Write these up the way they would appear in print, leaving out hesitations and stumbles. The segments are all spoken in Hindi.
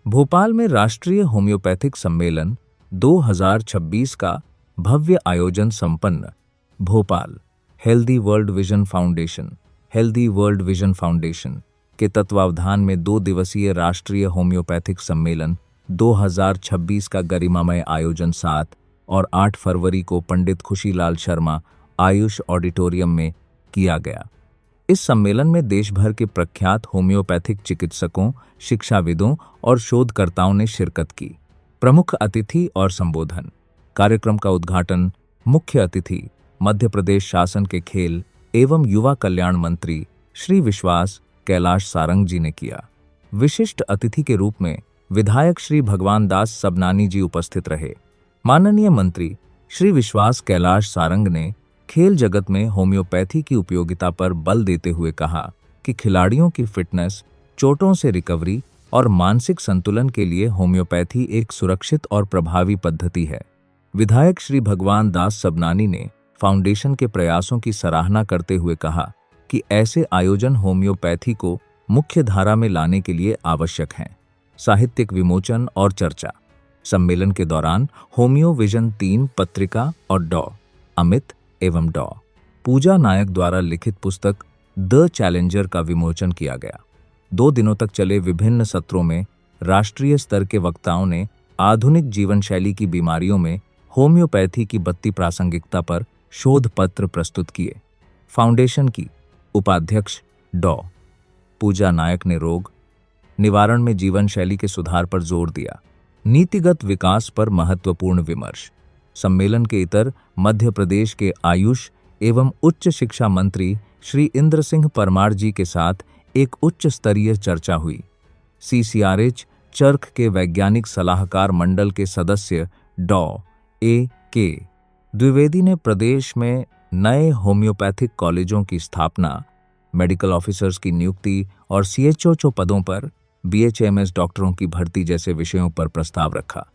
भोपाल में राष्ट्रीय होम्योपैथिक सम्मेलन 2026 का भव्य आयोजन संपन्न। Bhopal healthy world vision foundation के तत्वावधान में 2 दिवसीय राष्ट्रीय होम्योपैथिक सम्मेलन 2026 का गरिमामय आयोजन 7 और 8 फरवरी को पंडित खुशीलाल शर्मा आयुष ऑडिटोरियम में किया गया। इस सम्मेलन में देश भर के प्रख्यात होम्योपैथिक चिकित्सकों, शिक्षाविदों और शोधकर्ताओं ने शिरकत की। प्रमुख अतिथि और संबोधन। कार्यक्रम का उद्घाटन मुख्य अतिथि मध्य प्रदेश शासन के खेल एवं युवा कल्याण मंत्री श्री विश्वास कैलाश सारंग जी ने किया। विशिष्ट अतिथि के रूप में विधायक श्री भगवान दास सबनानी जी उपस्थित रहे। माननीय मंत्री श्री विश्वास कैलाश सारंग ने खेल जगत में होम्योपैथी की उपयोगिता पर बल देते हुए कहा कि खिलाड़ियों की फिटनेस, चोटों से रिकवरी और मानसिक संतुलन के लिए होम्योपैथी एक सुरक्षित और प्रभावी पद्धति है। विधायक श्री भगवान दास सबनानी ने फाउंडेशन के प्रयासों की सराहना करते हुए कहा कि ऐसे आयोजन होम्योपैथी को मुख्य धारा में लाने के लिए आवश्यक हैं। साहित्यिक विमोचन और चर्चा। सम्मेलन के दौरान होम्यो विजन 3 पत्रिका और डॉ. अमित एवं डॉ. पूजा नायक द्वारा लिखित पुस्तक द चैलेंजर का विमोचन किया गया। 2 दिनों तक चले विभिन्न सत्रों में राष्ट्रीय स्तर के वक्ताओं ने आधुनिक जीवन शैली की बीमारियों में होम्योपैथी की बढ़ती प्रासंगिकता पर शोध पत्र प्रस्तुत किए। फाउंडेशन की उपाध्यक्ष डॉ. पूजा नायक ने रोग निवारण में जीवन शैली के सुधार पर जोर दिया। नीतिगत विकास पर महत्वपूर्ण विमर्श। सम्मेलन के इतर मध्य प्रदेश के आयुष एवं उच्च शिक्षा मंत्री श्री इंद्र सिंह परमार जी के साथ एक उच्च स्तरीय चर्चा हुई। CCRH चर्ख के वैज्ञानिक सलाहकार मंडल के सदस्य डॉ. A.K. द्विवेदी ने प्रदेश में नए होम्योपैथिक कॉलेजों की स्थापना, मेडिकल ऑफिसर्स की नियुक्ति और CHO पदों पर BHMS डॉक्टरों की भर्ती जैसे विषयों पर प्रस्ताव रखा।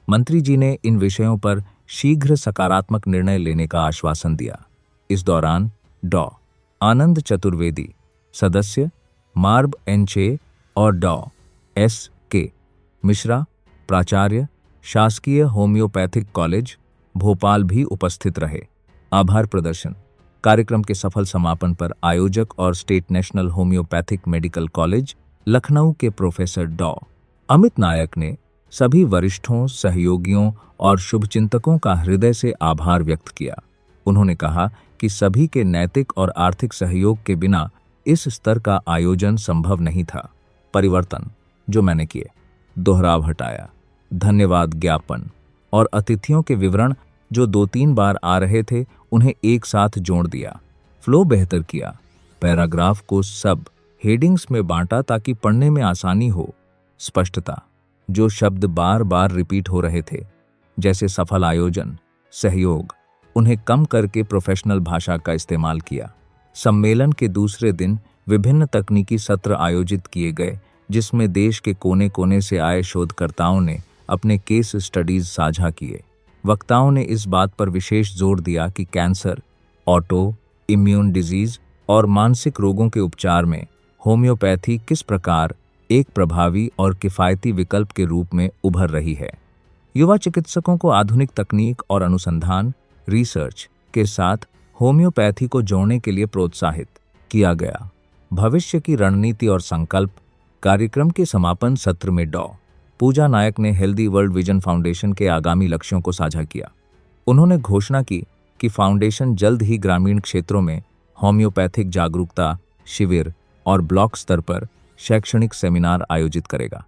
मंत्री जी ने इन विषयों पर शीघ्र सकारात्मक निर्णय लेने का आश्वासन दिया। इस दौरान डॉ. आनंद चतुर्वेदी, सदस्य मार्ब एनचे और डॉ. S.K. मिश्रा, प्राचार्य, शासकीय होम्योपैथिक कॉलेज भोपाल भी उपस्थित रहे। आभार प्रदर्शन। कार्यक्रम के सफल समापन पर आयोजक और state national homeopathic medical college Lucknow के प्रोफेसर डॉ. अमित नायक ने सभी वरिष्ठों, सहयोगियों और शुभचिंतकों का हृदय से आभार व्यक्त किया। उन्होंने कहा कि सभी के नैतिक और आर्थिक सहयोग के बिना इस स्तर का आयोजन संभव नहीं था। परिवर्तन जो मैंने किए, दोहराव हटाया, धन्यवाद ज्ञापन और अतिथियों के विवरण जो 2-3 बार आ रहे थे उन्हें एक साथ जोड़ दिया। फ्लो बेहतर किया। पैराग्राफ को सब हेडिंग्स में बांटा ताकि पढ़ने में आसानी हो। स्पष्टता, जो शब्द बार बार रिपीट हो रहे थे जैसे सफल आयोजन, सहयोग, उन्हें कम करके प्रोफेशनल भाषा का इस्तेमाल किया। सम्मेलन के दूसरे दिन विभिन्न तकनीकी सत्र आयोजित किए गए जिसमें देश के कोने कोने से आए शोधकर्ताओं ने अपने केस स्टडीज साझा किए। वक्ताओं ने इस बात पर विशेष जोर दिया कि कैंसर, ऑटो इम्यून डिजीज और मानसिक रोगों के उपचार में होम्योपैथी किस प्रकार एक प्रभावी और किफ़ायती विकल्प के रूप में उभर रही है। युवा चिकित्सकों को आधुनिक तकनीक और अनुसंधान, रिसर्च के साथ होम्योपैथी को जोड़ने के लिए प्रोत्साहित किया गया। भविष्य की रणनीति और संकल्प। कार्यक्रम के समापन सत्र में डॉ. पूजा नायक ने हेल्दी वर्ल्ड विजन फाउंडेशन के आगामी लक्ष्यों को साझा किया। उन्होंने घोषणा की कि फाउंडेशन जल्द ही ग्रामीण क्षेत्रों में होम्योपैथिक जागरूकता शिविर और ब्लॉक स्तर पर शैक्षणिक सेमिनार आयोजित करेगा।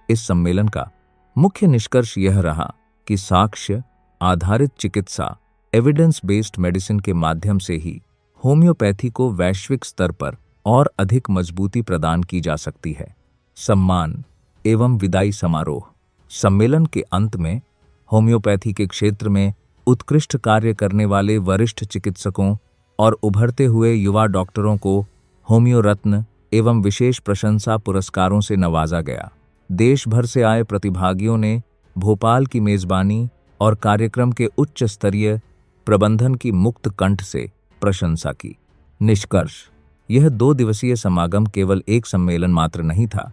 इस सम्मेलन का मुख्य निष्कर्ष यह रहा कि साक्ष्य आधारित चिकित्सा, एविडेंस बेस्ड मेडिसिन के माध्यम से ही होम्योपैथी को वैश्विक स्तर पर और अधिक मजबूती प्रदान की जा सकती है। सम्मान एवं विदाई समारोह। सम्मेलन के अंत में होम्योपैथी के क्षेत्र में उत्कृष्ट कार्य करने वाले वरिष्ठ चिकित्सकों और उभरते हुए युवा डॉक्टरों को होम्यो रत्न एवं विशेष प्रशंसा पुरस्कारों से नवाजा गया। देश भर से आए प्रतिभागियों ने भोपाल की मेजबानी और कार्यक्रम के उच्च स्तरीय प्रबंधन की मुक्त कंठ से प्रशंसा की। निष्कर्ष, यह 2 दिवसीय समागम केवल एक सम्मेलन मात्र नहीं था,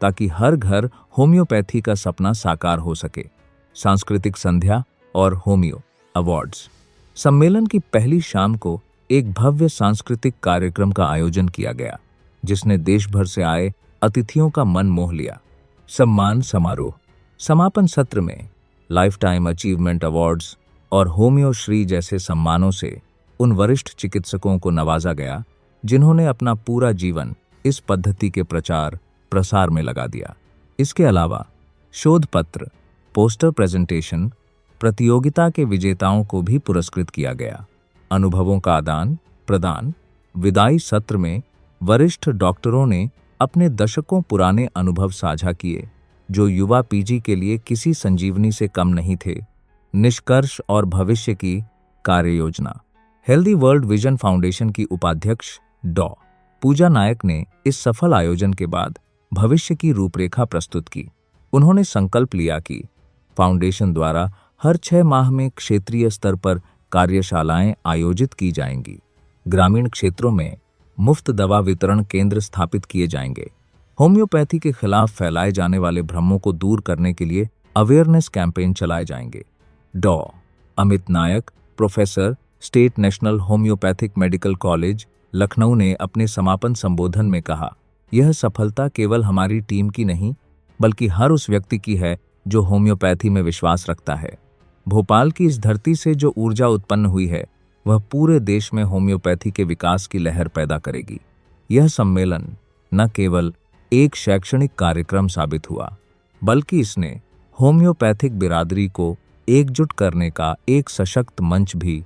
ताकि हर घर होम्योपैथी का सपना साकार हो सके। सांस्कृतिक संध्या और होम्यो अवार्ड्स। सम्मेलन की पहली शाम को एक भव्य सांस्कृतिक कार्यक्रम का आयोजन किया गया, जिसने देश भर से आए अतिथियों का मन मोह लिया। सम्मान समारोह। समापन सत्र में लाइफ टाइम अचीवमेंट अवार्ड्स और होम्यो श्री जैसे सम्मानों से उन वरिष्ठ चिकित्सकों को नवाजा गया जिन्होंने अपना पूरा जीवन इस पद्धति के प्रचार प्रसार में लगा दिया। इसके अलावा शोध पत्र, पोस्टर प्रेजेंटेशन, प्रतियोगिता के विजेताओं को भी पुरस्कृत किया गया। अनुभवों का आदान प्रदान। विदाई सत्र में वरिष्ठ डॉक्टरों ने अपने दशकों पुराने अनुभव साझा किए, जो युवा पीढ़ी के लिए किसी संजीवनी से कम नहीं थे। निष्कर्ष और भविष्य की कार्य योजना। हेल्दी वर्ल्ड विजन फाउंडेशन की उपाध्यक्ष डॉ. पूजा नायक ने इस सफल आयोजन के बाद भविष्य की रूपरेखा प्रस्तुत की। उन्होंने संकल्प लिया कि फाउंडेशन द्वारा हर 6 माह में क्षेत्रीय स्तर पर कार्यशालाएं आयोजित की जाएंगी। ग्रामीण क्षेत्रों में मुफ्त दवा वितरण केंद्र स्थापित किए जाएंगे। होम्योपैथी के खिलाफ फैलाए जाने वाले भ्रमों को दूर करने के लिए अवेयरनेस कैंपेन चलाए जाएंगे। डॉ. Amit Nayak, professor, state national homeopathic medical college, Lucknow ने अपने समापन संबोधन में कहा, यह सफलता केवल हमारी टीम की नहीं, बल्कि हर उस व्यक्ति की है जो होम्योपैथी में विश्वास रखता है। भोपाल की इस धरती से जो ऊर्जा उत्पन्न हुई है, वह पूरे देश में होम्योपैथी के विकास की लहर पैदा करेगी। यह सम्मेलन न केवल एक शैक्षणिक कार्यक्रम साबित हुआ, बल्कि इसने होम्योपैथिक बिरादरी को एकजुट करने का एक सशक्त मंच भी।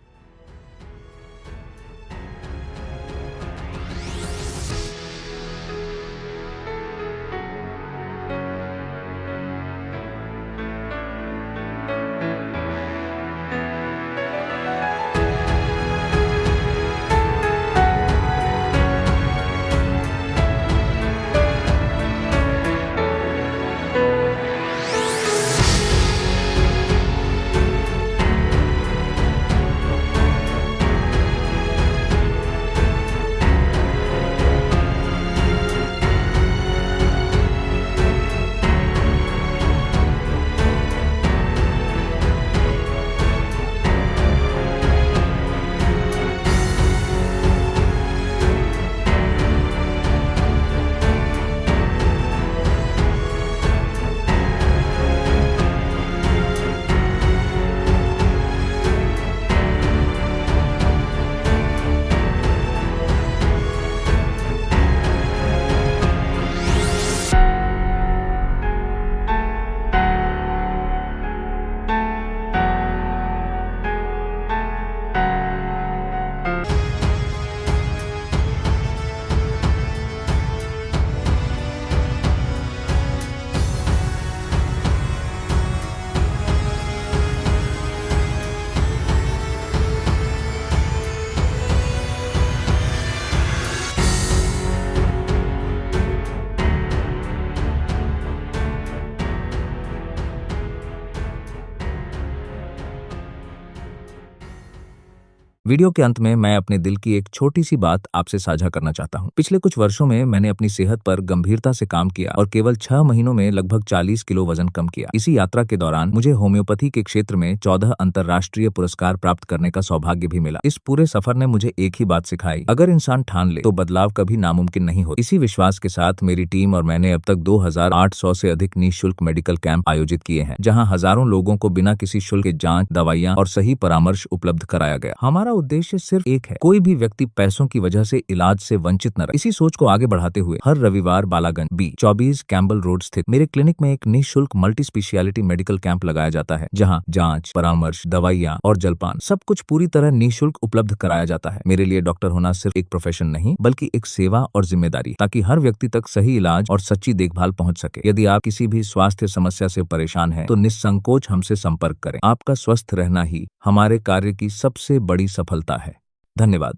वीडियो के अंत में मैं अपने दिल की एक छोटी सी बात आपसे साझा करना चाहता हूं। पिछले कुछ वर्षों में मैंने अपनी सेहत पर गंभीरता से काम किया और केवल 6 महीनों में लगभग 40 किलो वजन कम किया। इसी यात्रा के दौरान मुझे होम्योपैथी के क्षेत्र में 14 अंतर्राष्ट्रीय पुरस्कार प्राप्त करने का सौभाग्य भी मिला। इस पूरे सफर ने मुझे एक ही बात सिखाई, अगर इंसान ठान ले तो बदलाव कभी नामुमकिन नहीं होता। इसी विश्वास के साथ मेरी टीम और मैंने अब तक 2800 से अधिक निःशुल्क मेडिकल कैंप आयोजित किए हैं, जहाँ हजारों लोगों को बिना किसी शुल्क के जाँच, दवाइयाँ और सही परामर्श उपलब्ध कराया गया। हमारा उद्देश्य सिर्फ एक है, कोई भी व्यक्ति पैसों की वजह से इलाज से वंचित न रहे। इसी सोच को आगे बढ़ाते हुए हर रविवार बालागंज B24 कैम्बल रोड स्थित मेरे क्लिनिक में एक निःशुल्क मल्टी स्पेशियलिटी मेडिकल कैंप लगाया जाता है, जहां जांच, परामर्श, दवाइयां और जलपान सब कुछ पूरी तरह निःशुल्क उपलब्ध कराया जाता है। मेरे लिए डॉक्टर होना सिर्फ एक प्रोफेशन नहीं, बल्कि एक सेवा और जिम्मेदारी, ताकि हर व्यक्ति तक सही इलाज और सच्ची देखभाल पहुंच सके। यदि आप किसी भी स्वास्थ्य समस्या से परेशान हैं, तो निस्संकोच हमसे संपर्क करें। आपका स्वस्थ रहना ही हमारे कार्य की सबसे बड़ी सफलता है। धन्यवाद।